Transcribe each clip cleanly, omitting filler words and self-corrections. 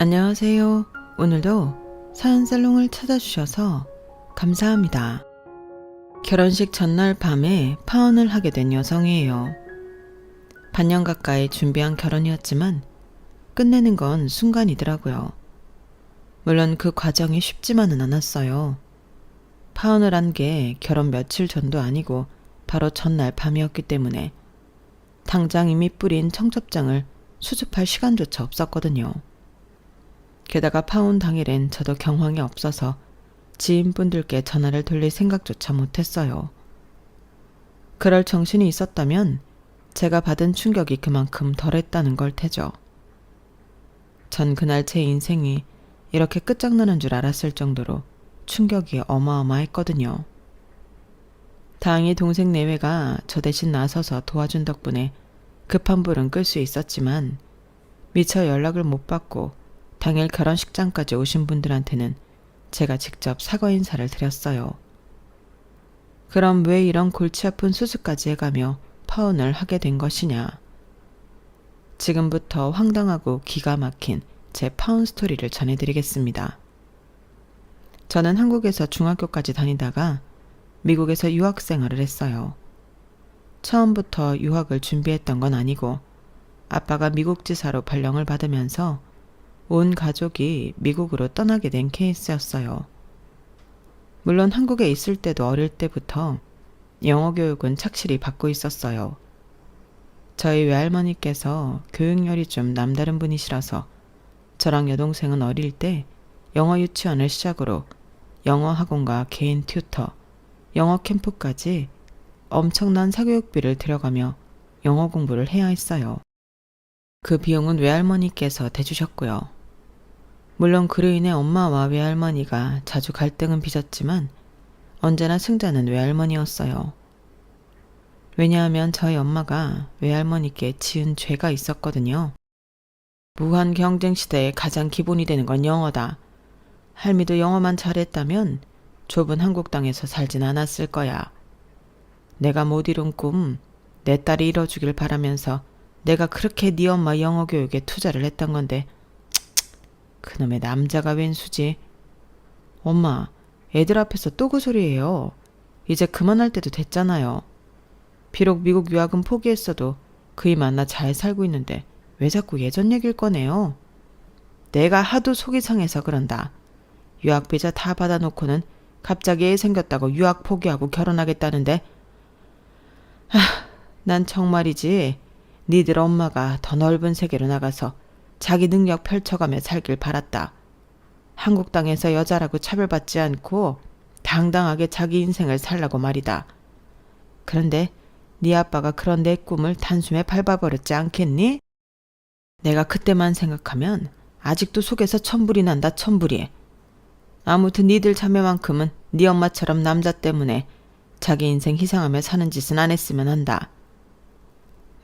안녕하세요. 오늘도 사연살롱을 찾아주셔서 감사합니다. 결혼식 전날 밤에 파혼을 하게 된 여성이에요. 반년 가까이 준비한 결혼이었지만 끝내는 건 순간이더라고요. 물론 그 과정이 쉽지만은 않았어요. 파혼을 한 게 결혼 며칠 전도 아니고 바로 전날 밤이었기 때문에 당장 이미 뿌린 청첩장을 수습할 시간조차 없었거든요. 게다가 파혼 당일엔 저도 경황이 없어서 지인분들께 전화를 돌릴 생각조차 못했어요. 그럴 정신이 있었다면 제가 받은 충격이 그만큼 덜했다는 걸 테죠. 전 그날 제 인생이 이렇게 끝장나는 줄 알았을 정도로 충격이 어마어마했거든요. 다행히 동생 내외가 저 대신 나서서 도와준 덕분에 급한 불은 끌 수 있었지만 미처 연락을 못 받고 당일 결혼식장까지 오신 분들한테는 제가 직접 사과 인사를 드렸어요. 그럼 왜 이런 골치 아픈 수술까지 해가며 파혼을 하게 된 것이냐. 지금부터 황당하고 기가 막힌 제 파혼 스토리를 전해드리겠습니다. 저는 한국에서 중학교까지 다니다가 미국에서 유학 생활을 했어요. 처음부터 유학을 준비했던 건 아니고 아빠가 미국 지사로 발령을 받으면서 온 가족이 미국으로 떠나게 된 케이스였어요. 물론 한국에 있을 때도 어릴 때부터 영어 교육은 착실히 받고 있었어요. 저희 외할머니께서 교육열이 좀 남다른 분이시라서 저랑 여동생은 어릴 때 영어 유치원을 시작으로 영어 학원과 개인 튜터, 영어 캠프까지 엄청난 사교육비를 들여가며 영어 공부를 해야 했어요. 그 비용은 외할머니께서 대주셨고요. 물론 그로 인해 엄마와 외할머니가 자주 갈등은 빚었지만 언제나 승자는 외할머니였어요. 왜냐하면 저희 엄마가 외할머니께 지은 죄가 있었거든요. 무한 경쟁 시대에 가장 기본이 되는 건 영어다. 할미도 영어만 잘했다면 좁은 한국 땅에서 살진 않았을 거야. 내가 못 이룬 꿈, 내 딸이 이뤄주길 바라면서 내가 그렇게 네 엄마 영어 교육에 투자를 했던 건데 그놈의 남자가 웬 수지. 엄마, 애들 앞에서 또 그 소리예요. 이제 그만할 때도 됐잖아요. 비록 미국 유학은 포기했어도 그이 만나 잘 살고 있는데 왜 자꾸 예전 얘기를 꺼내요? 내가 하도 속이 상해서 그런다. 유학 비자 다 받아놓고는 갑자기 애 생겼다고 유학 포기하고 결혼하겠다는데 난 정말이지 니들 엄마가 더 넓은 세계로 나가서 자기 능력 펼쳐가며 살길 바랐다. 한국 땅에서 여자라고 차별받지 않고 당당하게 자기 인생을 살라고 말이다. 그런데 네 아빠가 그런 내 꿈을 단숨에 밟아버렸지 않겠니? 내가 그때만 생각하면 아직도 속에서 천불이 난다, 천불이. 아무튼 니들 자매만큼은 네 엄마처럼 남자 때문에 자기 인생 희생하며 사는 짓은 안 했으면 한다.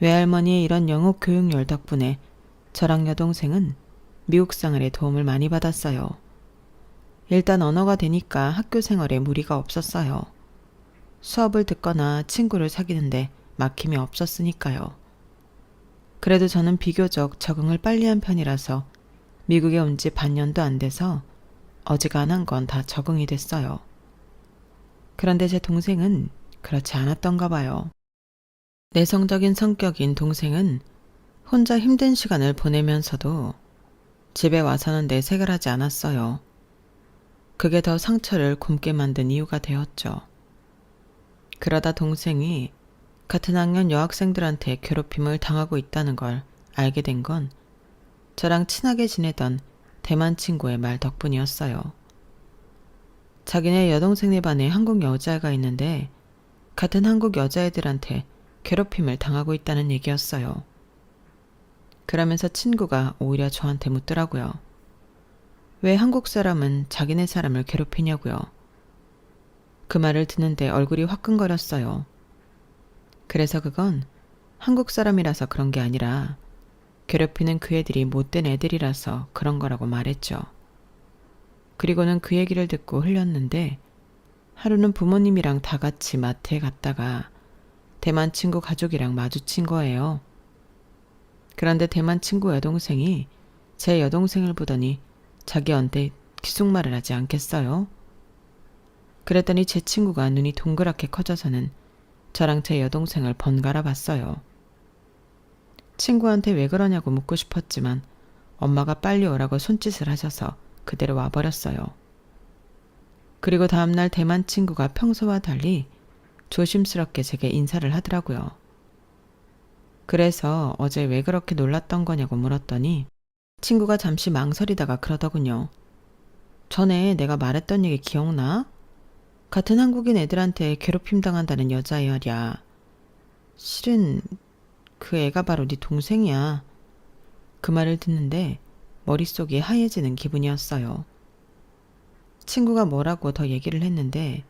외할머니의 이런 영어 교육열 덕분에 저랑 여동생은 미국 생활에 도움을 많이 받았어요. 일단 언어가 되니까 학교 생활에 무리가 없었어요. 수업을 듣거나 친구를 사귀는데 막힘이 없었으니까요. 그래도 저는 비교적 적응을 빨리 한 편이라서 미국에 온 지 반년도 안 돼서 어지간한 건 다 적응이 됐어요. 그런데 제 동생은 그렇지 않았던가 봐요. 내성적인 성격인 동생은 혼자 힘든 시간을 보내면서도 집에 와서는 내색을 하지 않았어요. 그게 더 상처를 굼게 만든 이유가 되었죠. 그러다 동생이 같은 학년 여학생들한테 괴롭힘을 당하고 있다는 걸 알게 된 건 저랑 친하게 지내던 대만 친구의 말 덕분이었어요. 자기네 여동생네 반에 한국 여자애가 있는데 같은 한국 여자애들한테 괴롭힘을 당하고 있다는 얘기였어요. 그러면서 친구가 오히려 저한테 묻더라고요. 왜 한국 사람은 자기네 사람을 괴롭히냐고요. 그 말을 듣는데 얼굴이 화끈거렸어요. 그래서 그건 한국 사람이라서 그런 게 아니라 괴롭히는 그 애들이 못된 애들이라서 그런 거라고 말했죠. 그리고는 그 얘기를 듣고 흘렸는데 하루는 부모님이랑 다 같이 마트에 갔다가 대만 친구 가족이랑 마주친 거예요. 그런데 대만 친구 여동생이 제 여동생을 보더니 자기한테 귓속말을 하지 않겠어요? 그랬더니 제 친구가 눈이 동그랗게 커져서는 저랑 제 여동생을 번갈아 봤어요. 친구한테 왜 그러냐고 묻고 싶었지만 엄마가 빨리 오라고 손짓을 하셔서 그대로 와버렸어요. 그리고 다음날 대만 친구가 평소와 달리 조심스럽게 제게 인사를 하더라고요. 그래서 어제 왜 그렇게 놀랐던 거냐고 물었더니 친구가 잠시 망설이다가 그러더군요. 전에 내가 말했던 얘기 기억나? 같은 한국인 애들한테 괴롭힘 당한다는 여자애 말이야. 실은 그 애가 바로 네 동생이야. 그 말을 듣는데 머릿속이 하얘지는 기분이었어요. 친구가 뭐라고 더 얘기를 했는데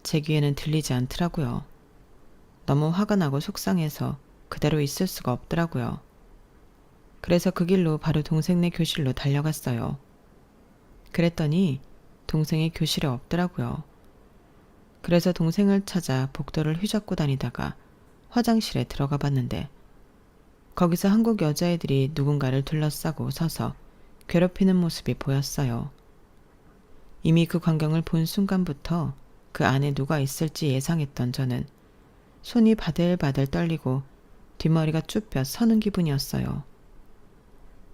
제 귀에는 들리지 않더라고요. 너무 화가 나고 속상해서 그대로 있을 수가 없더라고요. 그래서 그 길로 바로 동생네 교실로 달려갔어요. 그랬더니 동생이 교실에 없더라고요. 그래서 동생을 찾아 복도를 휘젓고 다니다가 화장실에 들어가 봤는데 거기서 한국 여자애들이 누군가를 둘러싸고 서서 괴롭히는 모습이 보였어요. 이미 그 광경을 본 순간부터 그 안에 누가 있을지 예상했던 저는 손이 바들바들 떨리고 뒷머리가 쭈뼛 서는 기분이었어요.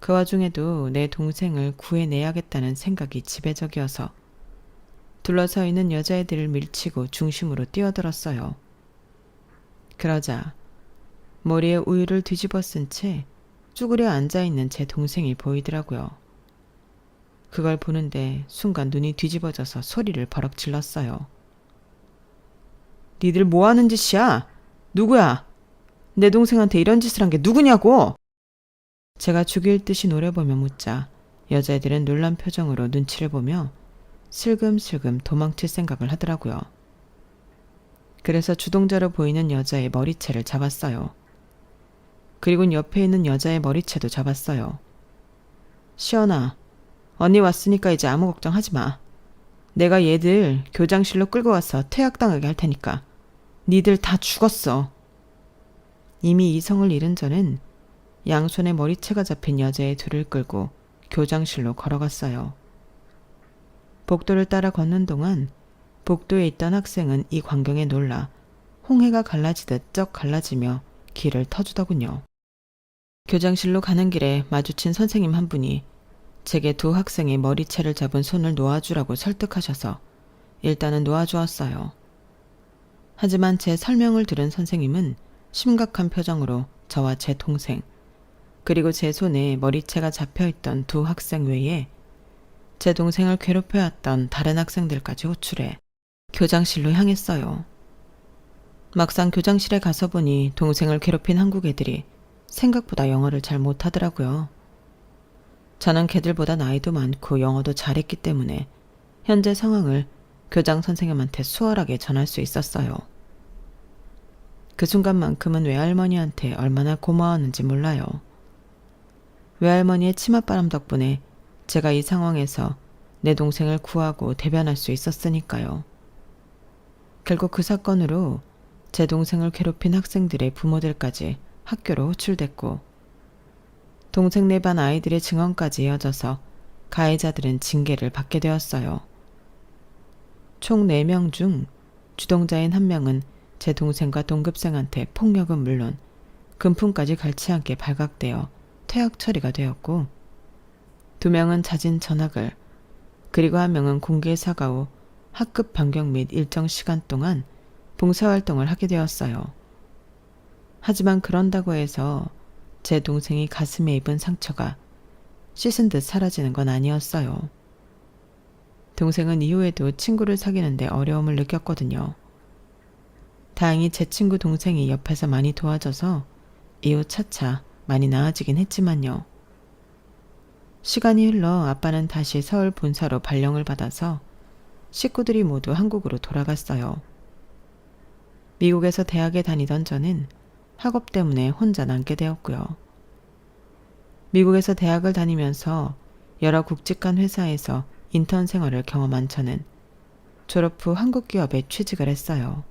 그 와중에도 내 동생을 구해내야겠다는 생각이 지배적이어서 둘러서 있는 여자애들을 밀치고 중심으로 뛰어들었어요. 그러자 머리에 우유를 뒤집어 쓴 채 쭈그려 앉아있는 제 동생이 보이더라고요. 그걸 보는데 순간 눈이 뒤집어져서 소리를 버럭 질렀어요. 니들 뭐 하는 짓이야? 누구야? 내 동생한테 이런 짓을 한 게 누구냐고? 제가 죽일 듯이 노려보며 묻자 여자애들은 놀란 표정으로 눈치를 보며 슬금슬금 도망칠 생각을 하더라고요. 그래서 주동자로 보이는 여자의 머리채를 잡았어요. 그리고 옆에 있는 여자의 머리채도 잡았어요. 시연아, 언니 왔으니까 이제 아무 걱정하지 마. 내가 얘들 교장실로 끌고 와서 퇴학당하게 할 테니까. 니들 다 죽었어. 이미 이성을 잃은 저는 양손에 머리채가 잡힌 여자의 둘을 끌고 교장실로 걸어갔어요. 복도를 따라 걷는 동안 복도에 있던 학생은 이 광경에 놀라 홍해가 갈라지듯 쩍 갈라지며 길을 터주더군요. 교장실로 가는 길에 마주친 선생님 한 분이 제게 두 학생의 머리채를 잡은 손을 놓아주라고 설득하셔서 일단은 놓아주었어요. 하지만 제 설명을 들은 선생님은 심각한 표정으로 저와 제 동생, 그리고 제 손에 머리채가 잡혀있던 두 학생 외에 제 동생을 괴롭혀왔던 다른 학생들까지 호출해 교장실로 향했어요. 막상 교장실에 가서 보니 동생을 괴롭힌 한국 애들이 생각보다 영어를 잘 못하더라고요. 저는 걔들보다 나이도 많고 영어도 잘했기 때문에 현재 상황을 교장 선생님한테 수월하게 전할 수 있었어요. 그 순간만큼은 외할머니한테 얼마나 고마웠는지 몰라요. 외할머니의 치맛바람 덕분에 제가 이 상황에서 내 동생을 구하고 대변할 수 있었으니까요. 결국 그 사건으로 제 동생을 괴롭힌 학생들의 부모들까지 학교로 호출됐고 동생네 반 아이들의 증언까지 이어져서 가해자들은 징계를 받게 되었어요. 총 4명 중 주동자인 1명은 제 동생과 동급생한테 폭력은 물론 금품까지 갈치 않게 발각되어 퇴학 처리가 되었고 2명은 자진 전학을, 그리고 1명은 공개 사과 후 학급 변경 및 일정 시간 동안 봉사활동을 하게 되었어요. 하지만 그런다고 해서 제 동생이 가슴에 입은 상처가 씻은 듯 사라지는 건 아니었어요. 동생은 이후에도 친구를 사귀는데 어려움을 느꼈거든요. 다행히 제 친구 동생이 옆에서 많이 도와줘서 이후 차차 많이 나아지긴 했지만요. 시간이 흘러 아빠는 다시 서울 본사로 발령을 받아서 식구들이 모두 한국으로 돌아갔어요. 미국에서 대학에 다니던 저는 학업 때문에 혼자 남게 되었고요. 미국에서 대학을 다니면서 여러 국직간 회사에서 인턴 생활을 경험한 저는 졸업 후 한국 기업에 취직을 했어요.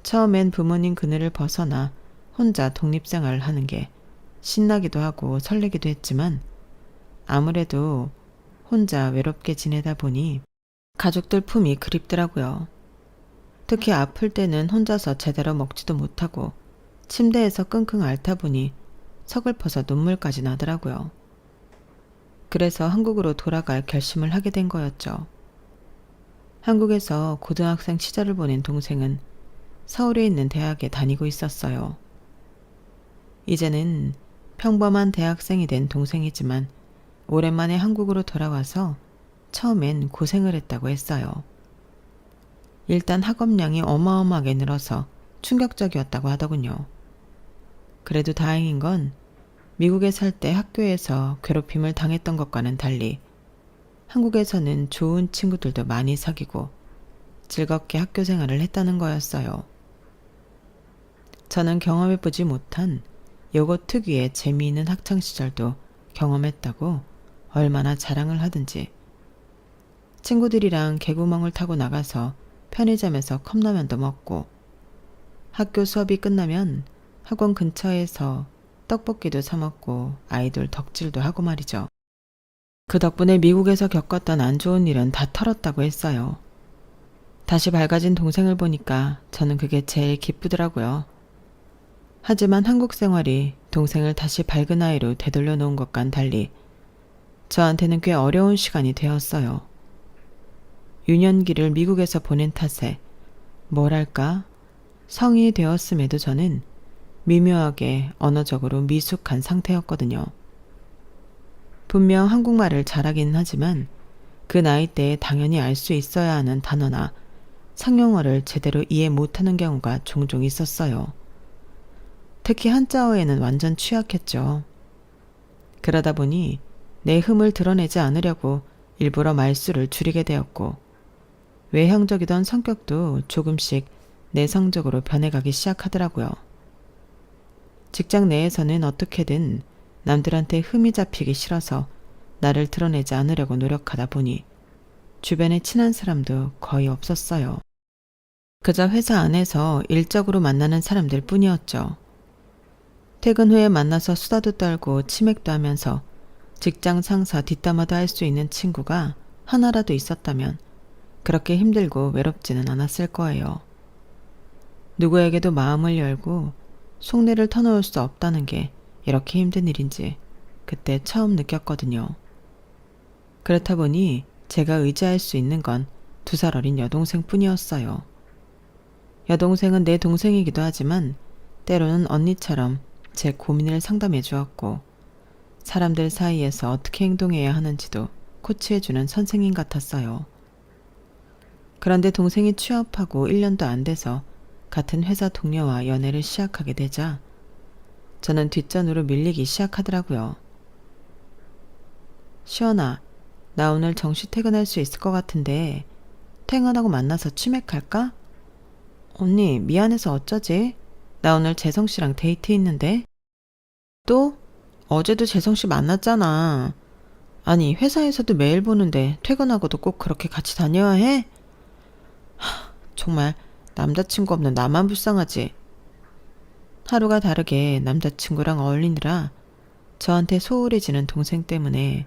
처음엔 부모님 그늘을 벗어나 혼자 독립생활을 하는 게 신나기도 하고 설레기도 했지만 아무래도 혼자 외롭게 지내다 보니 가족들 품이 그립더라고요. 특히 아플 때는 혼자서 제대로 먹지도 못하고 침대에서 끙끙 앓다 보니 서글퍼서 눈물까지 나더라고요. 그래서 한국으로 돌아갈 결심을 하게 된 거였죠. 한국에서 고등학생 시절을 보낸 동생은 서울에 있는 대학에 다니고 있었어요. 이제는 평범한 대학생이 된 동생이지만 오랜만에 한국으로 돌아와서 처음엔 고생을 했다고 했어요. 일단 학업량이 어마어마하게 늘어서 충격적이었다고 하더군요. 그래도 다행인 건 미국에 살 때 학교에서 괴롭힘을 당했던 것과는 달리 한국에서는 좋은 친구들도 많이 사귀고 즐겁게 학교 생활을 했다는 거였어요. 저는 경험해보지 못한 요것 특유의 재미있는 학창시절도 경험했다고 얼마나 자랑을 하든지. 친구들이랑 개구멍을 타고 나가서 편의점에서 컵라면도 먹고 학교 수업이 끝나면 학원 근처에서 떡볶이도 사 먹고 아이돌 덕질도 하고 말이죠. 그 덕분에 미국에서 겪었던 안 좋은 일은 다 털었다고 했어요. 다시 밝아진 동생을 보니까 저는 그게 제일 기쁘더라고요. 하지만 한국 생활이 동생을 다시 밝은 아이로 되돌려 놓은 것과는 달리 저한테는 꽤 어려운 시간이 되었어요. 유년기를 미국에서 보낸 탓에 뭐랄까 성인이 되었음에도 저는 미묘하게 언어적으로 미숙한 상태였거든요. 분명 한국말을 잘하기는 하지만 그 나이대에 당연히 알 수 있어야 하는 단어나 상용어를 제대로 이해 못하는 경우가 종종 있었어요. 특히 한자어에는 완전 취약했죠. 그러다 보니 내 흠을 드러내지 않으려고 일부러 말수를 줄이게 되었고 외향적이던 성격도 조금씩 내성적으로 변해가기 시작하더라고요. 직장 내에서는 어떻게든 남들한테 흠이 잡히기 싫어서 나를 드러내지 않으려고 노력하다 보니 주변에 친한 사람도 거의 없었어요. 그저 회사 안에서 일적으로 만나는 사람들 뿐이었죠. 퇴근 후에 만나서 수다도 떨고 치맥도 하면서 직장 상사 뒷담화도 할 수 있는 친구가 하나라도 있었다면 그렇게 힘들고 외롭지는 않았을 거예요. 누구에게도 마음을 열고 속내를 터놓을 수 없다는 게 이렇게 힘든 일인지 그때 처음 느꼈거든요. 그렇다 보니 제가 의지할 수 있는 건 2살 어린 여동생 뿐이었어요. 여동생은 내 동생이기도 하지만 때로는 언니처럼 제 고민을 상담해 주었고 사람들 사이에서 어떻게 행동해야 하는지도 코치해주는 선생님 같았어요. 그런데 동생이 취업하고 1년도 안 돼서 같은 회사 동료와 연애를 시작하게 되자 저는 뒷전으로 밀리기 시작하더라고요. 시연아, 나 오늘 정시 퇴근할 수 있을 것 같은데 퇴근하고 만나서 치맥할까? 언니, 미안해서 어쩌지? 나 오늘 재성씨랑 데이트 있는데. 또? 어제도 재성씨 만났잖아. 아니, 회사에서도 매일 보는데 퇴근하고도 꼭 그렇게 같이 다녀야 해? 정말 남자친구 없는 나만 불쌍하지. 하루가 다르게 남자친구랑 어울리느라 저한테 소홀해지는 동생 때문에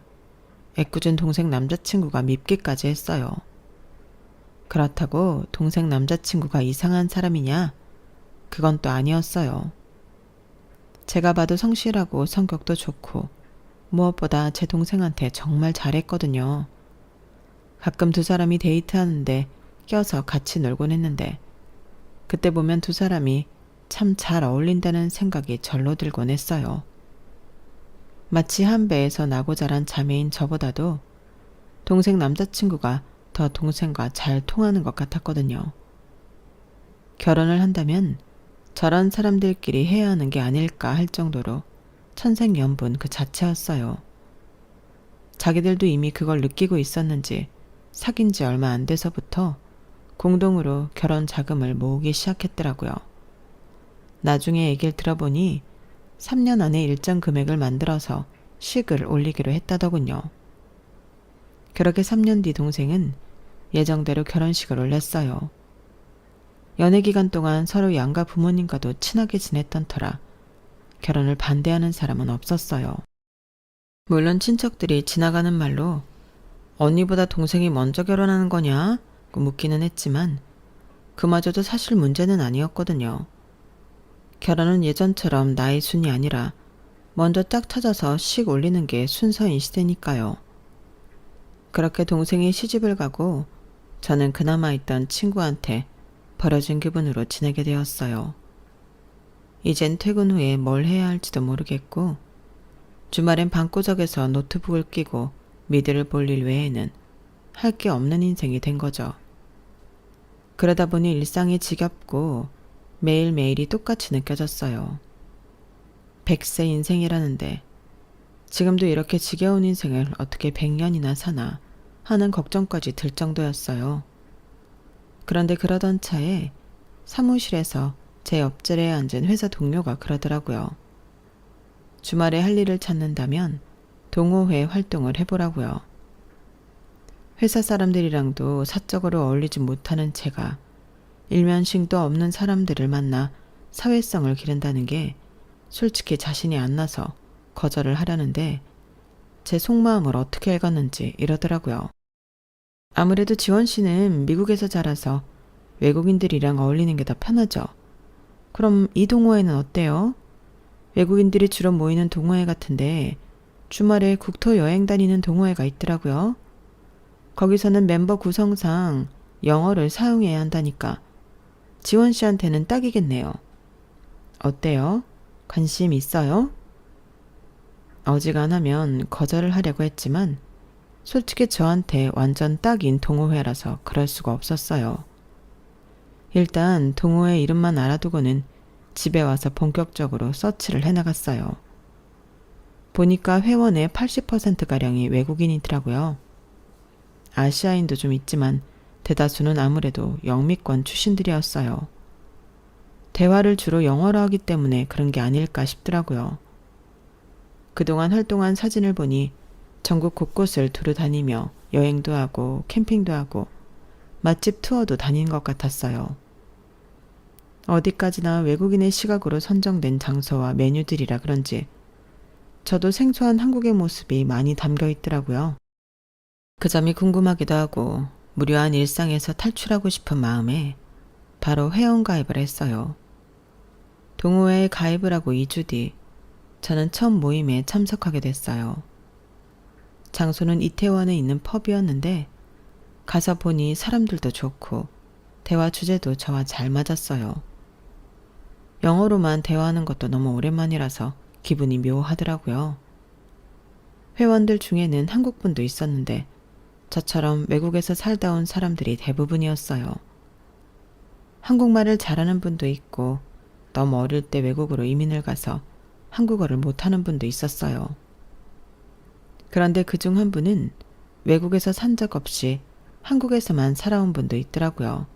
애꿎은 동생 남자친구가 밉기까지 했어요. 그렇다고 동생 남자친구가 이상한 사람이냐? 그건 또 아니었어요. 제가 봐도 성실하고 성격도 좋고 무엇보다 제 동생한테 정말 잘했거든요. 가끔 2사람이 데이트하는데 껴서 같이 놀곤 했는데 그때 보면 2사람이 참 잘 어울린다는 생각이 절로 들곤 했어요. 마치 한 배에서 나고 자란 자매인 저보다도 동생 남자친구가 더 동생과 잘 통하는 것 같았거든요. 결혼을 한다면 저런 사람들끼리 해야 하는 게 아닐까 할 정도로 천생연분 그 자체였어요. 자기들도 이미 그걸 느끼고 있었는지 사귄 지 얼마 안 돼서부터 공동으로 결혼 자금을 모으기 시작했더라고요. 나중에 얘기를 들어보니 3년 안에 일정 금액을 만들어서 식을 올리기로 했다더군요. 그렇게 3년 뒤 동생은 예정대로 결혼식을 올렸어요. 연애 기간 동안 서로 양가 부모님과도 친하게 지냈던 터라 결혼을 반대하는 사람은 없었어요. 물론 친척들이 지나가는 말로 언니보다 동생이 먼저 결혼하는 거냐? 고 묻기는 했지만 그마저도 사실 문제는 아니었거든요. 결혼은 예전처럼 나이 순이 아니라 먼저 짝 찾아서 식 올리는 게 순서인 시대니까요. 그렇게 동생이 시집을 가고 저는 그나마 있던 친구한테 버려진 기분으로 지내게 되었어요. 이젠 퇴근 후에 뭘 해야 할지도 모르겠고 주말엔 방구석에서 노트북을 끼고 미드를 볼 일 외에는 할 게 없는 인생이 된 거죠. 그러다 보니 일상이 지겹고 매일매일이 똑같이 느껴졌어요. 100세 인생이라는데 지금도 이렇게 지겨운 인생을 어떻게 100년이나 사나 하는 걱정까지 들 정도였어요. 그런데 그러던 차에 사무실에서 제 옆자리에 앉은 회사 동료가 그러더라고요. 주말에 할 일을 찾는다면 동호회 활동을 해보라고요. 회사 사람들이랑도 사적으로 어울리지 못하는 제가 일면식도 없는 사람들을 만나 사회성을 기른다는 게 솔직히 자신이 안 나서 거절을 하려는데 제 속마음을 어떻게 읽었는지 이러더라고요. 아무래도 지원 씨는 미국에서 자라서 외국인들이랑 어울리는 게 더 편하죠. 그럼 이 동호회는 어때요? 외국인들이 주로 모이는 동호회 같은데 주말에 국토 여행 다니는 동호회가 있더라고요. 거기서는 멤버 구성상 영어를 사용해야 한다니까 지원 씨한테는 딱이겠네요. 어때요? 관심 있어요? 어지간하면 거절을 하려고 했지만 솔직히 저한테 완전 딱인 동호회라서 그럴 수가 없었어요. 일단 동호회 이름만 알아두고는 집에 와서 본격적으로 서치를 해나갔어요. 보니까 회원의 80%가량이 외국인이더라고요. 아시아인도 좀 있지만 대다수는 아무래도 영미권 출신들이었어요. 대화를 주로 영어로 하기 때문에 그런 게 아닐까 싶더라고요. 그동안 활동한 사진을 보니 전국 곳곳을 두루 다니며 여행도 하고 캠핑도 하고 맛집 투어도 다닌 것 같았어요. 어디까지나 외국인의 시각으로 선정된 장소와 메뉴들이라 그런지 저도 생소한 한국의 모습이 많이 담겨 있더라고요. 그 점이 궁금하기도 하고 무료한 일상에서 탈출하고 싶은 마음에 바로 회원가입을 했어요. 동호회에 가입을 하고 2주 뒤 저는 첫 모임에 참석하게 됐어요. 장소는 이태원에 있는 펍이었는데 가서 보니 사람들도 좋고 대화 주제도 저와 잘 맞았어요. 영어로만 대화하는 것도 너무 오랜만이라서 기분이 묘하더라고요. 회원들 중에는 한국분도 있었는데 저처럼 외국에서 살다 온 사람들이 대부분이었어요. 한국말을 잘하는 분도 있고 너무 어릴 때 외국으로 이민을 가서 한국어를 못하는 분도 있었어요. 그런데 그중 한 분은 외국에서 산 적 없이 한국에서만 살아온 분도 있더라고요.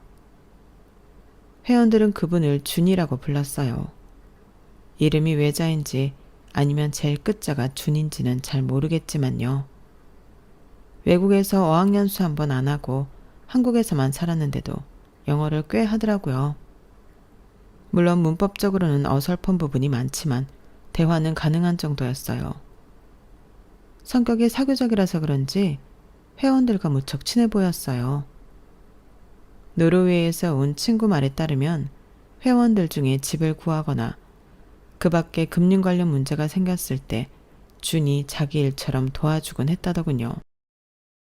회원들은 그분을 준이라고 불렀어요. 이름이 외자인지 아니면 제일 끝자가 준인지는 잘 모르겠지만요. 외국에서 어학연수 한 번 안 하고 한국에서만 살았는데도 영어를 꽤 하더라고요. 물론 문법적으로는 어설픈 부분이 많지만 대화는 가능한 정도였어요. 성격이 사교적이라서 그런지 회원들과 무척 친해 보였어요. 노르웨이에서 온 친구 말에 따르면 회원들 중에 집을 구하거나 그 밖에 금융 관련 문제가 생겼을 때 준이 자기 일처럼 도와주곤 했다더군요.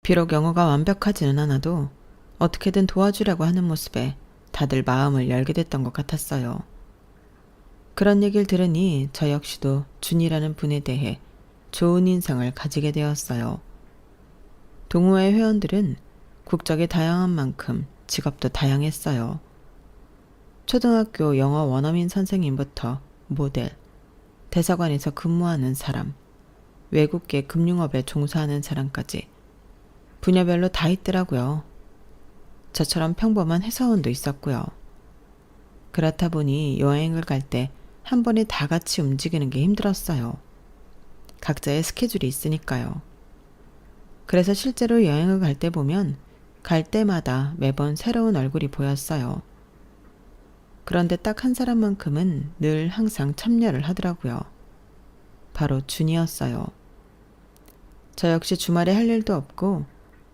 비록 영어가 완벽하지는 않아도 어떻게든 도와주려고 하는 모습에 다들 마음을 열게 됐던 것 같았어요. 그런 얘기를 들으니 저 역시도 준이라는 분에 대해 좋은 인상을 가지게 되었어요. 동호회 회원들은 국적이 다양한 만큼 직업도 다양했어요. 초등학교 영어 원어민 선생님부터 모델, 대사관에서 근무하는 사람, 외국계 금융업에 종사하는 사람까지 분야별로 다 있더라고요. 저처럼 평범한 회사원도 있었고요. 그렇다 보니 여행을 갈 때 한 번에 다 같이 움직이는 게 힘들었어요. 각자의 스케줄이 있으니까요. 그래서 실제로 여행을 갈 때 보면 갈 때마다 매번 새로운 얼굴이 보였어요. 그런데 딱 한 사람만큼은 늘 항상 참여를 하더라고요. 바로 준이었어요. 저 역시 주말에 할 일도 없고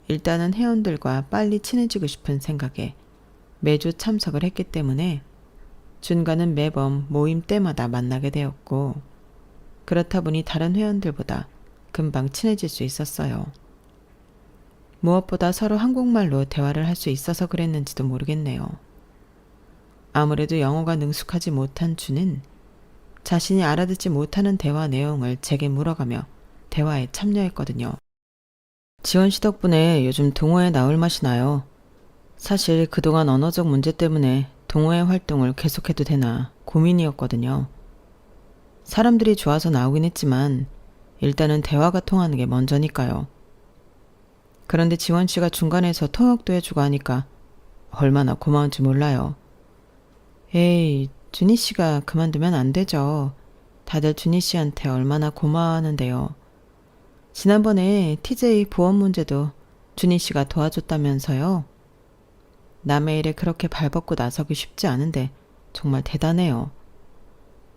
일단은 회원들과 빨리 친해지고 싶은 생각에 매주 참석을 했기 때문에 준과는 매번 모임 때마다 만나게 되었고, 그렇다 보니 다른 회원들보다 금방 친해질 수 있었어요. 무엇보다 서로 한국말로 대화를 할 수 있어서 그랬는지도 모르겠네요. 아무래도 영어가 능숙하지 못한 준은 자신이 알아듣지 못하는 대화 내용을 제게 물어가며 대화에 참여했거든요. 지원 씨 덕분에 요즘 동호회 나올 맛이 나요. 사실 그동안 언어적 문제 때문에 동호회 활동을 계속해도 되나 고민이었거든요. 사람들이 좋아서 나오긴 했지만 일단은 대화가 통하는 게 먼저니까요. 그런데 지원 씨가 중간에서 통역도 해주고 하니까 얼마나 고마운지 몰라요. 에이, 준희 씨가 그만두면 안 되죠. 다들 준희 씨한테 얼마나 고마워하는데요. 지난번에 TJ 보험 문제도 준희 씨가 도와줬다면서요. 남의 일에 그렇게 발벗고 나서기 쉽지 않은데 정말 대단해요.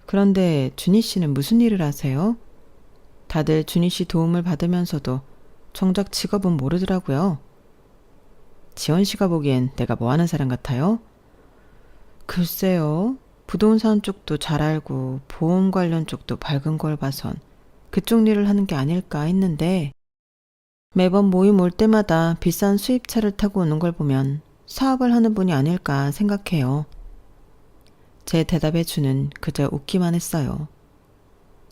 그런데 준희 씨는 무슨 일을 하세요? 다들 준희 씨 도움을 받으면서도 정작 직업은 모르더라고요. 지원 씨가 보기엔 내가 뭐 하는 사람 같아요? 글쎄요. 부동산 쪽도 잘 알고 보험 관련 쪽도 밝은 걸 봐선 그쪽 일을 하는 게 아닐까 했는데, 매번 모임 올 때마다 비싼 수입차를 타고 오는 걸 보면 사업을 하는 분이 아닐까 생각해요. 제 대답에 준은 그저 웃기만 했어요.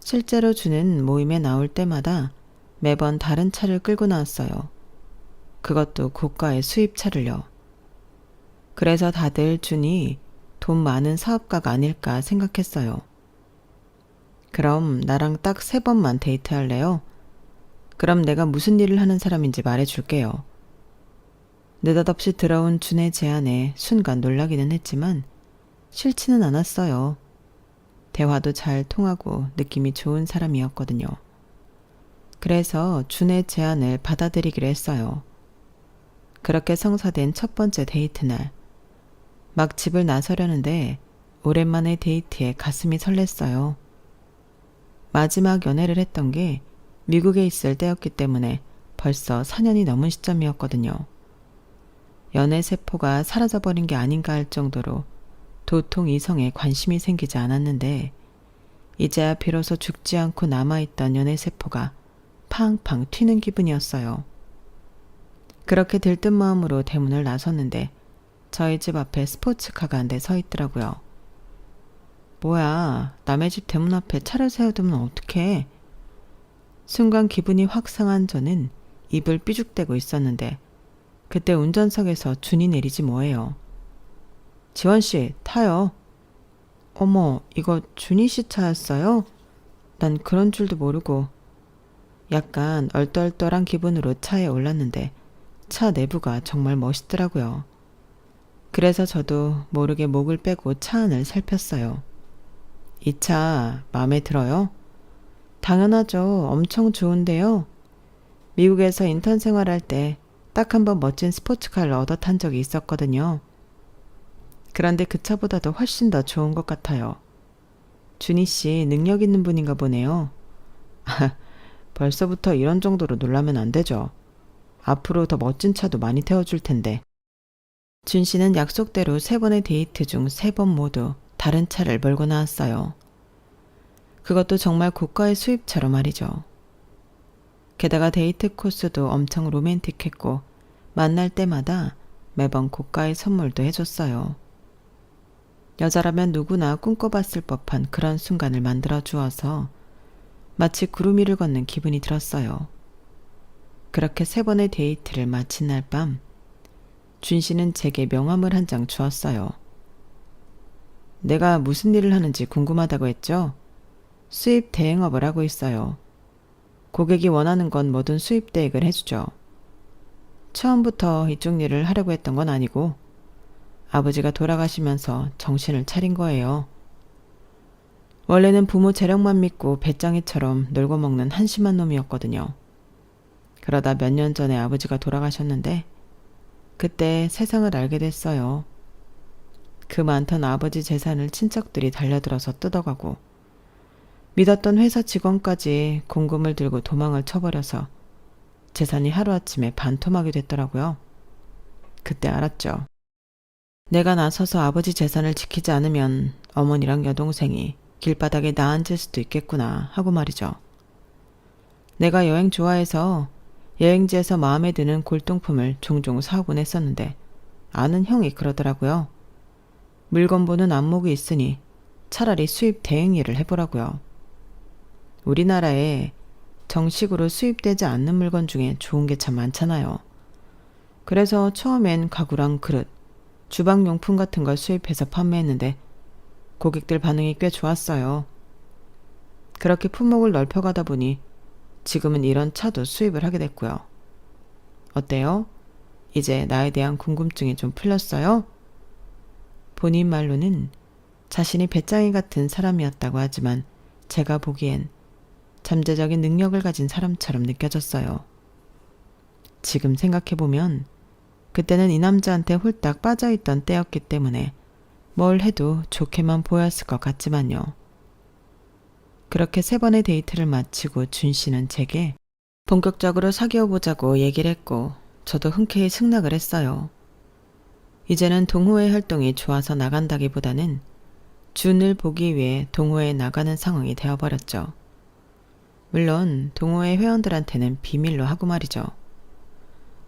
실제로 준은 모임에 나올 때마다 매번 다른 차를 끌고 나왔어요. 그것도 고가의 수입차를요. 그래서 다들 준이 돈 많은 사업가가 아닐까 생각했어요. 그럼 나랑 딱 3번만 데이트할래요? 그럼 내가 무슨 일을 하는 사람인지 말해줄게요. 느닷없이 들어온 준의 제안에 순간 놀라기는 했지만 싫지는 않았어요. 대화도 잘 통하고 느낌이 좋은 사람이었거든요. 그래서 준의 제안을 받아들이기로 했어요. 그렇게 성사된 첫 번째 데이트 날, 막 집을 나서려는데 오랜만에 데이트에 가슴이 설렜어요. 마지막 연애를 했던 게 미국에 있을 때였기 때문에 벌써 4년이 넘은 시점이었거든요. 연애 세포가 사라져버린 게 아닌가 할 정도로 도통 이성에 관심이 생기지 않았는데, 이제야 비로소 죽지 않고 남아있던 연애 세포가 팡팡 튀는 기분이었어요. 그렇게 들뜬 마음으로 대문을 나섰는데 저희 집 앞에 스포츠카가 한 대 서 있더라고요. 뭐야, 남의 집 대문 앞에 차를 세워두면 어떡해? 순간 기분이 확 상한 저는 입을 삐죽대고 있었는데 그때 운전석에서 준이 내리지 뭐예요. 지원씨, 타요. 어머, 이거 준희 씨 차였어요? 난 그런 줄도 모르고 약간 얼떨떨한 기분으로 차에 올랐는데 차 내부가 정말 멋있더라고요. 그래서 저도 모르게 목을 빼고 차 안을 살폈어요. 이 차 마음에 들어요? 당연하죠. 엄청 좋은데요. 미국에서 인턴 생활할 때 딱 한 번 멋진 스포츠카를 얻어 탄 적이 있었거든요. 그런데 그 차보다도 훨씬 더 좋은 것 같아요. 준희 씨 능력 있는 분인가 보네요. 벌써부터 이런 정도로 놀라면 안 되죠. 앞으로 더 멋진 차도 많이 태워줄 텐데. 준 씨는 약속대로 3번의 데이트 중 3번 모두 다른 차를 몰고 나왔어요. 그것도 정말 고가의 수입차로 말이죠. 게다가 데이트 코스도 엄청 로맨틱했고 만날 때마다 매번 고가의 선물도 해줬어요. 여자라면 누구나 꿈꿔봤을 법한 그런 순간을 만들어 주어서 마치 구름 위를 걷는 기분이 들었어요. 그렇게 3번의 데이트를 마친 날 밤, 준 씨는 제게 명함을 한 장 주었어요. 내가 무슨 일을 하는지 궁금하다고 했죠? 수입 대행업을 하고 있어요. 고객이 원하는 건 뭐든 수입 대행을 해주죠. 처음부터 이쪽 일을 하려고 했던 건 아니고 아버지가 돌아가시면서 정신을 차린 거예요. 원래는 부모 재력만 믿고 배짱이처럼 놀고 먹는 한심한 놈이었거든요. 그러다 몇 년 전에 아버지가 돌아가셨는데 그때 세상을 알게 됐어요. 그 많던 아버지 재산을 친척들이 달려들어서 뜯어가고 믿었던 회사 직원까지 공금을 들고 도망을 쳐버려서 재산이 하루아침에 반토막이 됐더라고요. 그때 알았죠. 내가 나서서 아버지 재산을 지키지 않으면 어머니랑 여동생이 길바닥에 나앉을 수도 있겠구나 하고 말이죠. 내가 여행 좋아해서 여행지에서 마음에 드는 골동품을 종종 사오곤 했었는데 아는 형이 그러더라고요. 물건 보는 안목이 있으니 차라리 수입 대행일을 해보라고요. 우리나라에 정식으로 수입되지 않는 물건 중에 좋은 게 참 많잖아요. 그래서 처음엔 가구랑 그릇, 주방용품 같은 걸 수입해서 판매했는데 고객들 반응이 꽤 좋았어요. 그렇게 품목을 넓혀가다 보니 지금은 이런 차도 수입을 하게 됐고요. 어때요? 이제 나에 대한 궁금증이 좀 풀렸어요? 본인 말로는 자신이 배짱이 같은 사람이었다고 하지만 제가 보기엔 잠재적인 능력을 가진 사람처럼 느껴졌어요. 지금 생각해보면 그때는 이 남자한테 홀딱 빠져있던 때였기 때문에 뭘 해도 좋게만 보였을 것 같지만요. 그렇게 3번의 데이트를 마치고 준 씨는 제게 본격적으로 사귀어보자고 얘기를 했고 저도 흔쾌히 승낙을 했어요. 이제는 동호회 활동이 좋아서 나간다기보다는 준을 보기 위해 동호회에 나가는 상황이 되어버렸죠. 물론 동호회 회원들한테는 비밀로 하고 말이죠.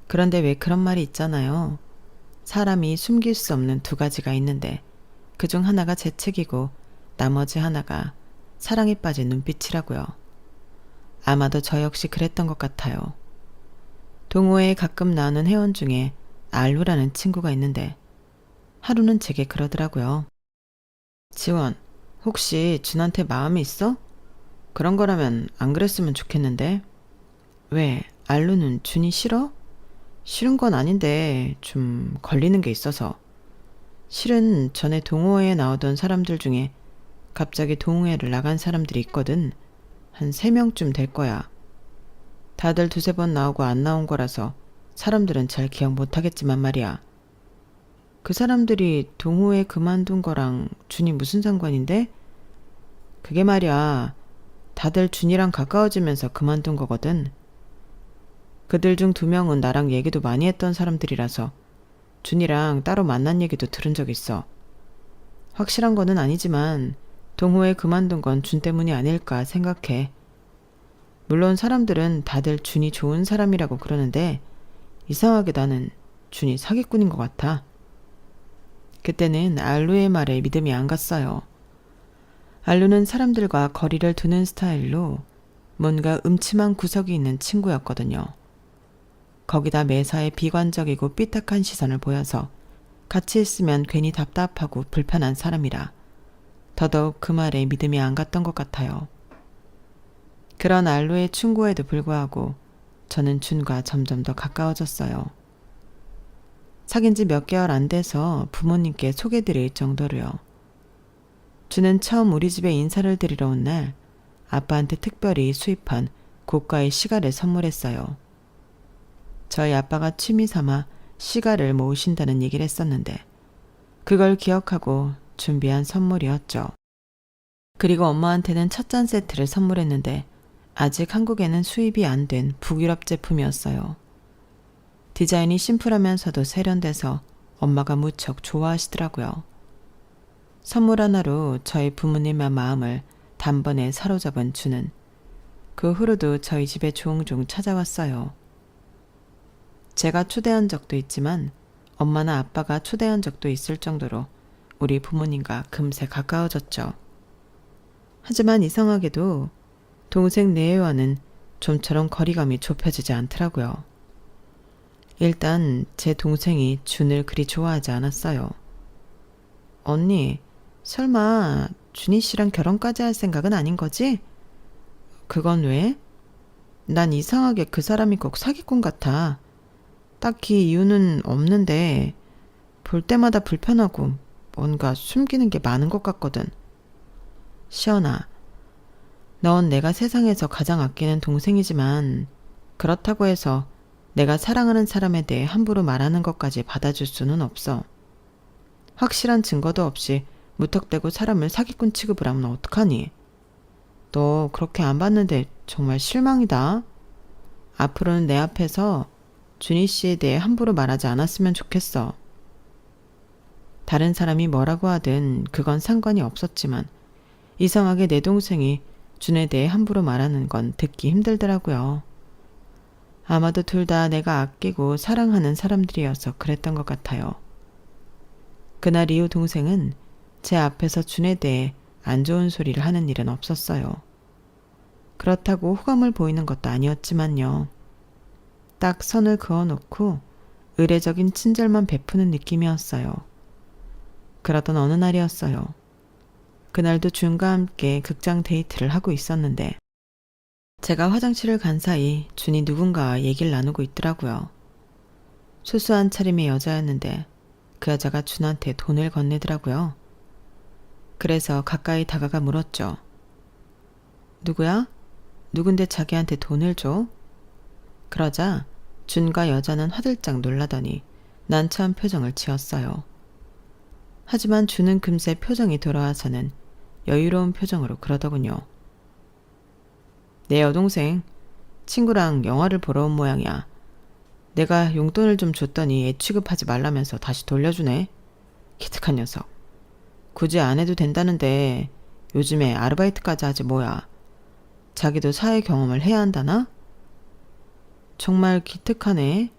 그런데 왜 그런 말이 있잖아요. 사람이 숨길 수 없는 2가지가 있는데 그중 하나가 재채기고 나머지 하나가 사랑에 빠진 눈빛이라고요. 아마도 저 역시 그랬던 것 같아요. 동호회에 가끔 나오는 회원 중에 알루라는 친구가 있는데 하루는 제게 그러더라고요. 지원, 혹시 준한테 마음이 있어? 그런 거라면 안 그랬으면 좋겠는데. 왜, 알루는 준이 싫어? 싫은 건 아닌데 좀 걸리는 게 있어서. 실은 전에 동호회에 나오던 사람들 중에 갑자기 동호회를 나간 사람들이 있거든. 한 3명쯤 될 거야. 다들 2-3번 나오고 안 나온 거라서 사람들은 잘 기억 못하겠지만 말이야. 그 사람들이 동호회 그만둔 거랑 준이 무슨 상관인데? 그게 말이야. 다들 준이랑 가까워지면서 그만둔 거거든. 그들 중 2명은 나랑 얘기도 많이 했던 사람들이라서 준이랑 따로 만난 얘기도 들은 적 있어. 확실한 거는 아니지만 동호회 그만둔 건 준 때문이 아닐까 생각해. 물론 사람들은 다들 준이 좋은 사람이라고 그러는데 이상하게 나는 준이 사기꾼인 것 같아. 그때는 알루의 말에 믿음이 안 갔어요. 알루는 사람들과 거리를 두는 스타일로 뭔가 음침한 구석이 있는 친구였거든요. 거기다 매사에 비관적이고 삐딱한 시선을 보여서 같이 있으면 괜히 답답하고 불편한 사람이라 더더욱 그 말에 믿음이 안 갔던 것 같아요. 그런 알루의 충고에도 불구하고 저는 준과 점점 더 가까워졌어요. 사귄 지 몇 개월 안 돼서 부모님께 소개드릴 정도로요. 준은 처음 우리 집에 인사를 드리러 온 날 아빠한테 특별히 수입한 고가의 시가를 선물했어요. 저희 아빠가 취미 삼아 시가를 모으신다는 얘기를 했었는데 그걸 기억하고 준비한 선물이었죠. 그리고 엄마한테는 찻잔 세트를 선물했는데 아직 한국에는 수입이 안 된 북유럽 제품이었어요. 디자인이 심플하면서도 세련돼서 엄마가 무척 좋아하시더라고요. 선물 하나로 저희 부모님의 마음을 단번에 사로잡은 준은 그 후로도 저희 집에 종종 찾아왔어요. 제가 초대한 적도 있지만 엄마나 아빠가 초대한 적도 있을 정도로 우리 부모님과 금세 가까워졌죠. 하지만 이상하게도 동생 내외와는 좀처럼 거리감이 좁혀지지 않더라고요. 일단 제 동생이 준을 그리 좋아하지 않았어요. 언니, 설마 준희 씨랑 결혼까지 할 생각은 아닌 거지? 그건 왜? 난 이상하게 그 사람이 꼭 사기꾼 같아. 딱히 이유는 없는데 볼 때마다 불편하고 뭔가 숨기는 게 많은 것 같거든. 시연아, 넌 내가 세상에서 가장 아끼는 동생이지만 그렇다고 해서 내가 사랑하는 사람에 대해 함부로 말하는 것까지 받아줄 수는 없어. 확실한 증거도 없이 무턱대고 사람을 사기꾼 취급을 하면 어떡하니? 너 그렇게 안 봤는데 정말 실망이다. 앞으로는 내 앞에서 준희 씨에 대해 함부로 말하지 않았으면 좋겠어. 다른 사람이 뭐라고 하든 그건 상관이 없었지만 이상하게 내 동생이 준에 대해 함부로 말하는 건 듣기 힘들더라고요. 아마도 둘 다 내가 아끼고 사랑하는 사람들이어서 그랬던 것 같아요. 그날 이후 동생은 제 앞에서 준에 대해 안 좋은 소리를 하는 일은 없었어요. 그렇다고 호감을 보이는 것도 아니었지만요. 딱 선을 그어놓고 의례적인 친절만 베푸는 느낌이었어요. 그러던 어느 날이었어요. 그날도 준과 함께 극장 데이트를 하고 있었는데 제가 화장실을 간 사이 준이 누군가와 얘기를 나누고 있더라고요. 수수한 차림의 여자였는데 그 여자가 준한테 돈을 건네더라고요. 그래서 가까이 다가가 물었죠. 누구야? 누군데 자기한테 돈을 줘? 그러자 준과 여자는 화들짝 놀라더니 난처한 표정을 지었어요. 하지만 준은 금세 표정이 돌아와서는 여유로운 표정으로 그러더군요. 내 여동생, 친구랑 영화를 보러 온 모양이야. 내가 용돈을 좀 줬더니 애 취급하지 말라면서 다시 돌려주네. 기특한 녀석. 굳이 안 해도 된다는데 요즘에 아르바이트까지 하지 뭐야. 자기도 사회 경험을 해야 한다나? 정말 기특하네.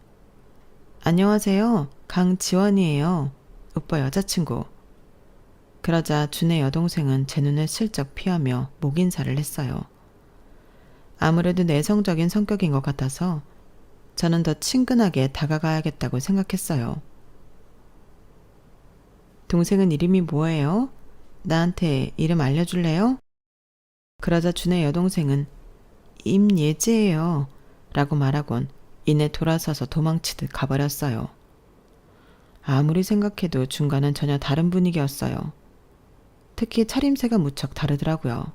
안녕하세요. 강지원이에요. 오빠 여자친구. 그러자 준의 여동생은 제 눈을 슬쩍 피하며 목인사를 했어요. 아무래도 내성적인 성격인 것 같아서 저는 더 친근하게 다가가야겠다고 생각했어요. 동생은 이름이 뭐예요? 나한테 이름 알려줄래요? 그러자 준의 여동생은 임예지예요. 라고 말하곤 이내 돌아서서 도망치듯 가버렸어요. 아무리 생각해도 준과는 전혀 다른 분위기였어요. 특히 차림새가 무척 다르더라고요.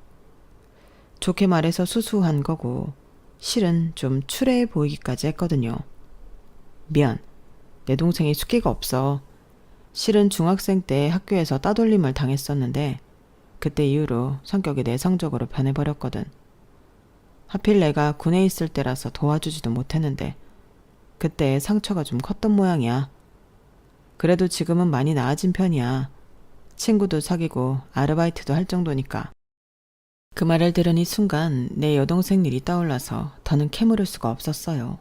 좋게 말해서 수수한 거고 실은 좀 추레해 보이기까지 했거든요. 미안, 내 동생이 숫기가 없어. 실은 중학생 때 학교에서 따돌림을 당했었는데 그때 이후로 성격이 내성적으로 변해버렸거든. 하필 내가 군에 있을 때라서 도와주지도 못했는데 그때 상처가 좀 컸던 모양이야. 그래도 지금은 많이 나아진 편이야. 친구도 사귀고 아르바이트도 할 정도니까. 그 말을 들으니 순간 내 여동생 일이 떠올라서 더는 캐물을 수가 없었어요.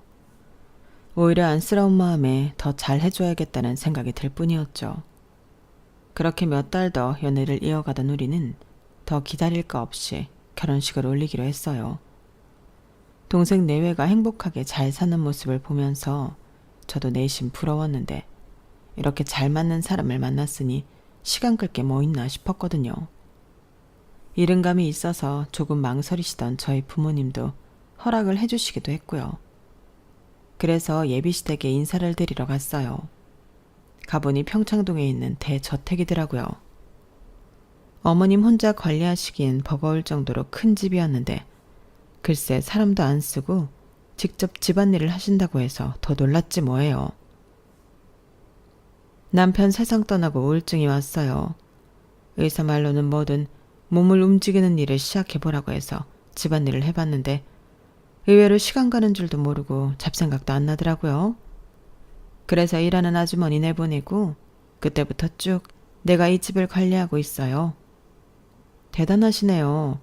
오히려 안쓰러운 마음에 더 잘 해줘야겠다는 생각이 들 뿐이었죠. 그렇게 몇 달 더 연애를 이어가던 우리는 더 기다릴 거 없이 결혼식을 올리기로 했어요. 동생 내외가 행복하게 잘 사는 모습을 보면서 저도 내심 부러웠는데 이렇게 잘 맞는 사람을 만났으니 시간 끌 게 뭐 있나 싶었거든요. 이른감이 있어서 조금 망설이시던 저희 부모님도 허락을 해주시기도 했고요. 그래서 예비시댁에 인사를 드리러 갔어요. 가보니 평창동에 있는 대저택이더라고요. 어머님 혼자 관리하시기엔 버거울 정도로 큰 집이었는데 글쎄 사람도 안 쓰고 직접 집안일을 하신다고 해서 더 놀랐지 뭐예요. 남편 세상 떠나고 우울증이 왔어요. 의사 말로는 뭐든 몸을 움직이는 일을 시작해보라고 해서 집안일을 해봤는데 의외로 시간 가는 줄도 모르고 잡생각도 안 나더라고요. 그래서 일하는 아주머니 내보내고 그때부터 쭉 내가 이 집을 관리하고 있어요. 대단하시네요.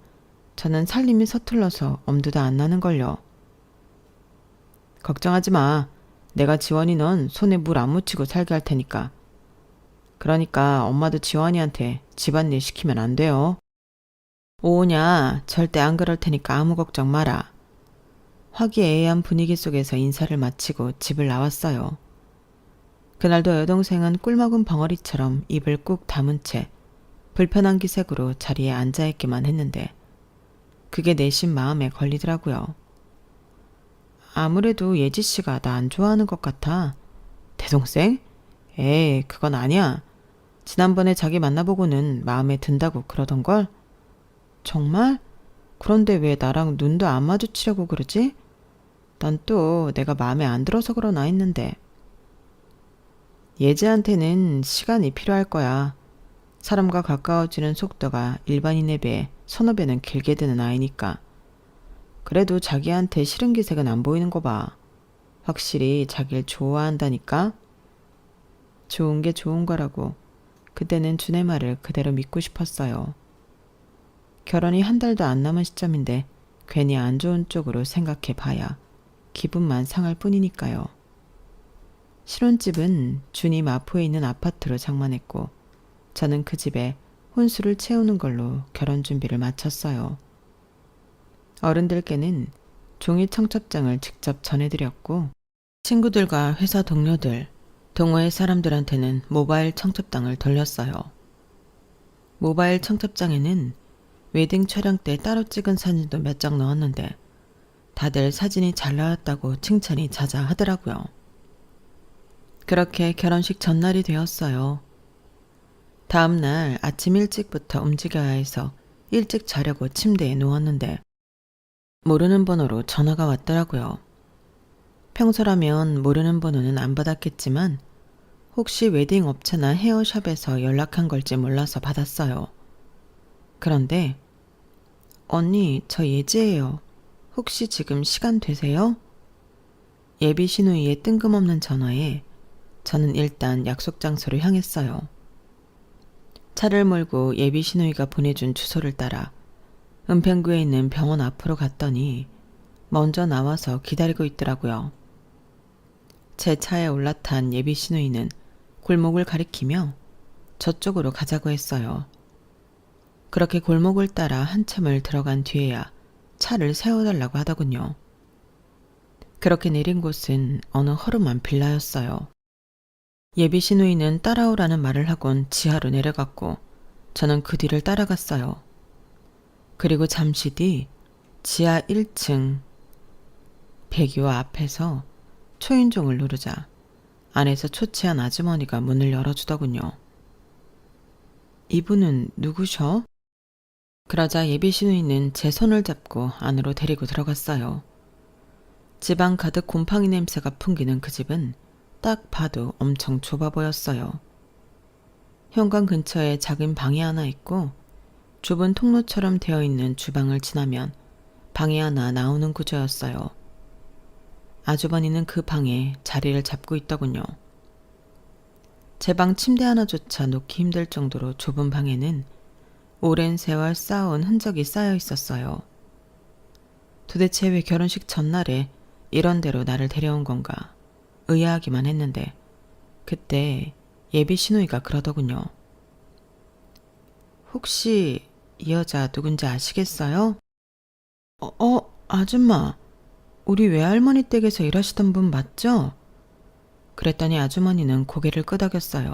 저는 살림이 서툴러서 엄두도 안 나는걸요. 걱정하지 마. 내가 지원이 넌 손에 물 안 묻히고 살게 할 테니까. 그러니까 엄마도 지원이한테 집안일 시키면 안 돼요. 오냐, 절대 안 그럴 테니까 아무 걱정 마라. 화기애애한 분위기 속에서 인사를 마치고 집을 나왔어요. 그날도 여동생은 꿀먹은 벙어리처럼 입을 꾹 다문 채 불편한 기색으로 자리에 앉아있기만 했는데 그게 내심 마음에 걸리더라고요. 아무래도 예지씨가 나 안 좋아하는 것 같아. 대동생? 에이, 그건 아니야. 지난번에 자기 만나보고는 마음에 든다고 그러던걸? 정말? 그런데 왜 나랑 눈도 안 마주치려고 그러지? 난 또 내가 마음에 안 들어서 그러나 했는데. 예지한테는 시간이 필요할 거야. 사람과 가까워지는 속도가 일반인에 비해 서너 배는 길게 드는 아이니까. 그래도 자기한테 싫은 기색은 안 보이는 거 봐. 확실히 자기를 좋아한다니까? 좋은 게 좋은 거라고 그때는 준의 말을 그대로 믿고 싶었어요. 결혼이 한 달도 안 남은 시점인데 괜히 안 좋은 쪽으로 생각해 봐야 기분만 상할 뿐이니까요. 신혼집은 준이 마포에 있는 아파트로 장만했고 저는 그 집에 혼수를 채우는 걸로 결혼 준비를 마쳤어요. 어른들께는 종이 청첩장을 직접 전해드렸고 친구들과 회사 동료들, 동호회 사람들한테는 모바일 청첩장을 돌렸어요. 모바일 청첩장에는 웨딩 촬영 때 따로 찍은 사진도 몇 장 넣었는데 다들 사진이 잘 나왔다고 칭찬이 자자하더라고요. 그렇게 결혼식 전날이 되었어요. 다음 날 아침 일찍부터 움직여야 해서 일찍 자려고 침대에 누웠는데 모르는 번호로 전화가 왔더라고요. 평소라면 모르는 번호는 안 받았겠지만 혹시 웨딩 업체나 헤어샵에서 연락한 걸지 몰라서 받았어요. 그런데 언니, 저 예지예요. 혹시 지금 시간 되세요? 예비 신우이의 뜬금없는 전화에 저는 일단 약속 장소로 향했어요. 차를 몰고 예비 신우이가 보내준 주소를 따라 은평구에 있는 병원 앞으로 갔더니 먼저 나와서 기다리고 있더라고요. 제 차에 올라탄 예비 신우이는 골목을 가리키며 저쪽으로 가자고 했어요. 그렇게 골목을 따라 한참을 들어간 뒤에야 차를 세워달라고 하더군요. 그렇게 내린 곳은 어느 허름한 빌라였어요. 예비 신우이는 따라오라는 말을 하곤 지하로 내려갔고 저는 그 뒤를 따라갔어요. 그리고 잠시 뒤 지하 1층 배기와 앞에서 초인종을 누르자 안에서 초췌한 아주머니가 문을 열어주더군요. 이분은 누구셔? 그러자 예비 신우이는 제 손을 잡고 안으로 데리고 들어갔어요. 집안 가득 곰팡이 냄새가 풍기는 그 집은 딱 봐도 엄청 좁아 보였어요. 현관 근처에 작은 방이 하나 있고 좁은 통로처럼 되어 있는 주방을 지나면 방이 하나 나오는 구조였어요. 아주머니는 그 방에 자리를 잡고 있더군요. 제 방 침대 하나조차 놓기 힘들 정도로 좁은 방에는 오랜 세월 쌓아온 흔적이 쌓여 있었어요. 도대체 왜 결혼식 전날에 이런 데로 나를 데려온 건가 의아하기만 했는데 그때 예비 신우이가 그러더군요. 혹시 이 여자 누군지 아시겠어요? 아줌마. 우리 외할머니 댁에서 일하시던 분 맞죠? 그랬더니 아주머니는 고개를 끄덕였어요.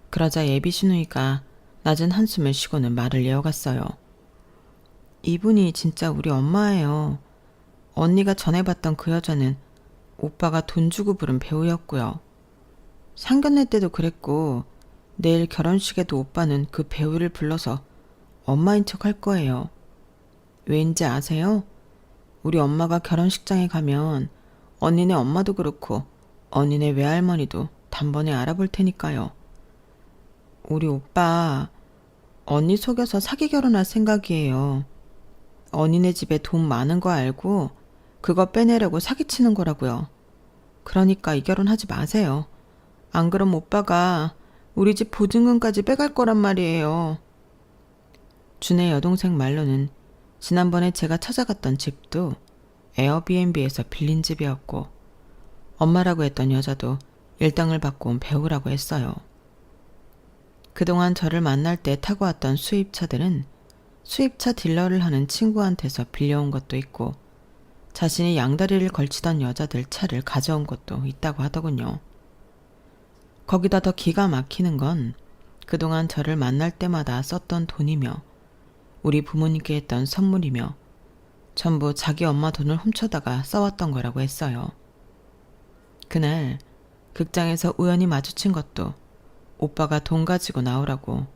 그러자 예비 신우이가 낮은 한숨을 쉬고는 말을 이어갔어요. 이분이 진짜 우리 엄마예요. 언니가 전에 봤던 그 여자는 오빠가 돈 주고 부른 배우였고요. 상견례 때도 그랬고 내일 결혼식에도 오빠는 그 배우를 불러서 엄마인 척 할 거예요. 왜인지 아세요? 우리 엄마가 결혼식장에 가면 언니네 엄마도 그렇고 언니네 외할머니도 단번에 알아볼 테니까요. 우리 오빠 언니 속여서 사기 결혼할 생각이에요. 언니네 집에 돈 많은 거 알고 그거 빼내려고 사기치는 거라고요. 그러니까 이 결혼하지 마세요. 안 그럼 오빠가 우리 집 보증금까지 빼갈 거란 말이에요. 준의 여동생 말로는 지난번에 제가 찾아갔던 집도 에어비앤비에서 빌린 집이었고 엄마라고 했던 여자도 일당을 받고 온 배우라고 했어요. 그동안 저를 만날 때 타고 왔던 수입차들은 수입차 딜러를 하는 친구한테서 빌려온 것도 있고 자신이 양다리를 걸치던 여자들 차를 가져온 것도 있다고 하더군요. 거기다 더 기가 막히는 건 그동안 저를 만날 때마다 썼던 돈이며 우리 부모님께 했던 선물이며 전부 자기 엄마 돈을 훔쳐다가 써왔던 거라고 했어요. 그날 극장에서 우연히 마주친 것도 오빠가 돈 가지고 나오라고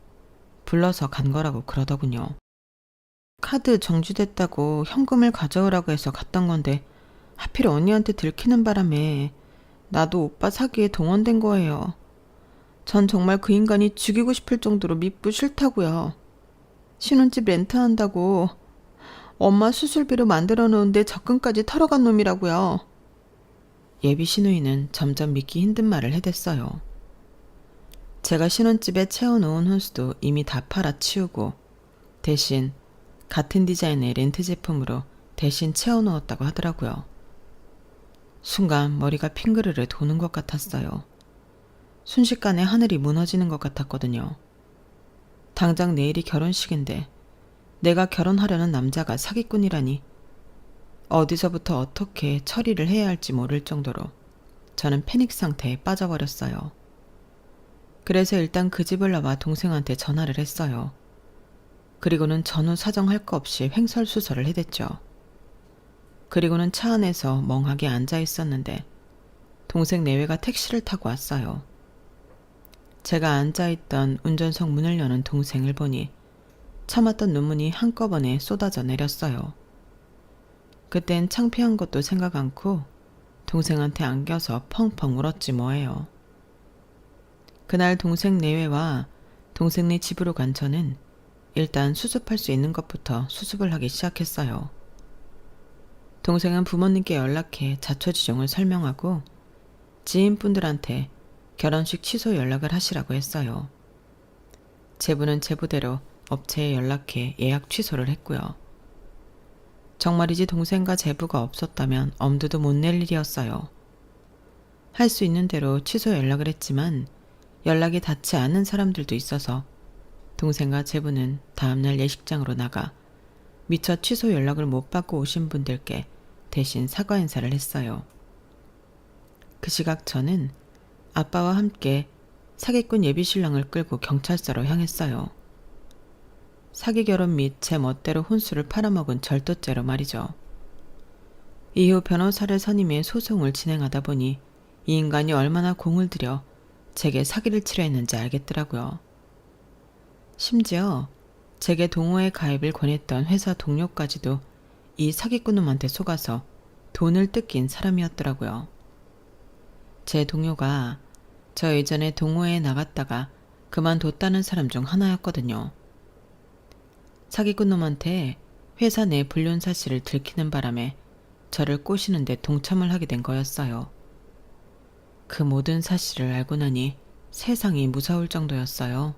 불러서 간 거라고 그러더군요. 카드 정지됐다고 현금을 가져오라고 해서 갔던 건데 하필 언니한테 들키는 바람에 나도 오빠 사기에 동원된 거예요. 전 정말 그 인간이 죽이고 싶을 정도로 밉고 싫다고요. 신혼집 렌트한다고 엄마 수술비로 만들어 놓은데 적금까지 털어간 놈이라고요. 예비 시누이는 점점 믿기 힘든 말을 해댔어요. 제가 신혼집에 채워놓은 혼수도 이미 다 팔아치우고 대신 같은 디자인의 렌트 제품으로 대신 채워놓았다고 하더라고요. 순간 머리가 핑그르르 도는 것 같았어요. 순식간에 하늘이 무너지는 것 같았거든요. 당장 내일이 결혼식인데 내가 결혼하려는 남자가 사기꾼이라니 어디서부터 어떻게 처리를 해야 할지 모를 정도로 저는 패닉 상태에 빠져버렸어요. 그래서 일단 그 집을 나와 동생한테 전화를 했어요. 그리고는 전후 사정할 거 없이 횡설수설을 해댔죠. 그리고는 차 안에서 멍하게 앉아 있었는데 동생 내외가 택시를 타고 왔어요. 제가 앉아있던 운전석 문을 여는 동생을 보니 참았던 눈물이 한꺼번에 쏟아져 내렸어요. 그땐 창피한 것도 생각 않고 동생한테 안겨서 펑펑 울었지 뭐예요. 그날 동생 내외와 동생네 집으로 간 저는 일단 수습할 수 있는 것부터 수습을 하기 시작했어요. 동생은 부모님께 연락해 자초지종을 설명하고 지인분들한테 결혼식 취소 연락을 하시라고 했어요. 제부는 제부대로 업체에 연락해 예약 취소를 했고요. 정말이지 동생과 제부가 없었다면 엄두도 못 낼 일이었어요. 할 수 있는 대로 취소 연락을 했지만 연락이 닿지 않은 사람들도 있어서 동생과 제부는 다음날 예식장으로 나가 미처 취소 연락을 못 받고 오신 분들께 대신 사과 인사를 했어요. 그 시각 저는 아빠와 함께 사기꾼 예비신랑을 끌고 경찰서로 향했어요. 사기 결혼 및 제 멋대로 혼수를 팔아먹은 절도죄로 말이죠. 이후 변호사를 선임해 소송을 진행하다 보니 이 인간이 얼마나 공을 들여 제게 사기를 치려 했는지 알겠더라고요. 심지어 제게 동호회 가입을 권했던 회사 동료까지도 이 사기꾼놈한테 속아서 돈을 뜯긴 사람이었더라고요. 제 동료가 저 예전에 동호회에 나갔다가 그만뒀다는 사람 중 하나였거든요. 사기꾼놈한테 회사 내 불륜 사실을 들키는 바람에 저를 꼬시는데 동참을 하게 된 거였어요. 그 모든 사실을 알고 나니 세상이 무서울 정도였어요.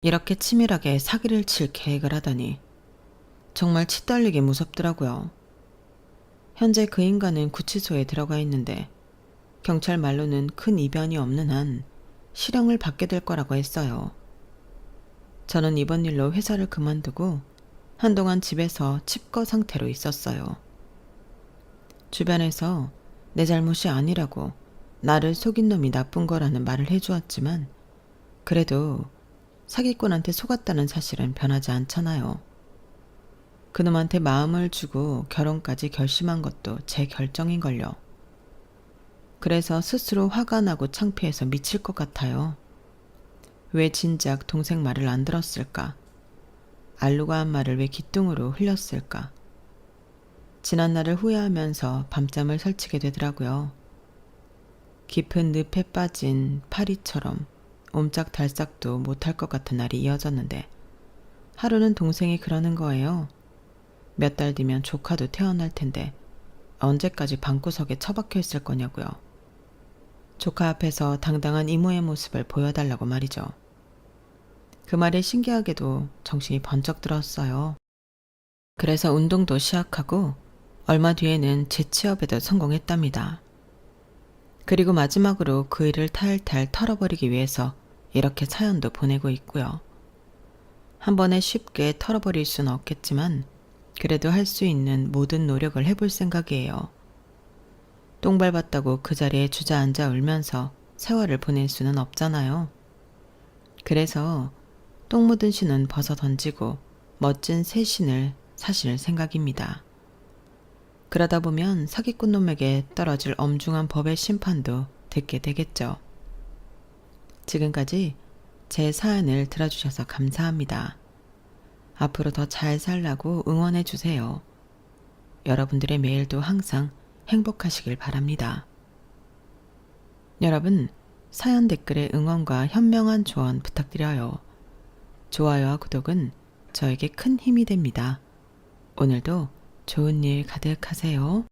이렇게 치밀하게 사기를 칠 계획을 하다니 정말 치떨리게 무섭더라고요. 현재 그 인간은 구치소에 들어가 있는데 경찰 말로는 큰 이변이 없는 한 실형을 받게 될 거라고 했어요. 저는 이번 일로 회사를 그만두고 한동안 집에서 칩거 상태로 있었어요. 주변에서 내 잘못이 아니라고 나를 속인 놈이 나쁜 거라는 말을 해주었지만 그래도 사기꾼한테 속았다는 사실은 변하지 않잖아요. 그놈한테 마음을 주고 결혼까지 결심한 것도 제 결정인걸요. 그래서 스스로 화가 나고 창피해서 미칠 것 같아요. 왜 진작 동생 말을 안 들었을까? 알루가 한 말을 왜 기뚱으로 흘렸을까? 지난 날을 후회하면서 밤잠을 설치게 되더라고요. 깊은 늪에 빠진 파리처럼 옴짝달싹도 못할 것 같은 날이 이어졌는데 하루는 동생이 그러는 거예요. 몇 달 뒤면 조카도 태어날 텐데 언제까지 방구석에 처박혀 있을 거냐고요. 조카 앞에서 당당한 이모의 모습을 보여달라고 말이죠. 그 말에 신기하게도 정신이 번쩍 들었어요. 그래서 운동도 시작하고 얼마 뒤에는 재취업에도 성공했답니다. 그리고 마지막으로 그 일을 탈탈 털어버리기 위해서 이렇게 사연도 보내고 있고요. 한 번에 쉽게 털어버릴 수는 없겠지만 그래도 할 수 있는 모든 노력을 해볼 생각이에요. 똥 밟았다고 그 자리에 주저앉아 울면서 세월을 보낼 수는 없잖아요. 그래서 똥 묻은 신은 벗어 던지고 멋진 새 신을 사실 생각입니다. 그러다 보면 사기꾼 놈에게 떨어질 엄중한 법의 심판도 듣게 되겠죠. 지금까지 제 사연을 들어주셔서 감사합니다. 앞으로 더 잘 살라고 응원해 주세요. 여러분들의 매일도 항상 행복하시길 바랍니다. 여러분, 사연 댓글에 응원과 현명한 조언 부탁드려요. 좋아요와 구독은 저에게 큰 힘이 됩니다. 오늘도 좋은 일 가득하세요.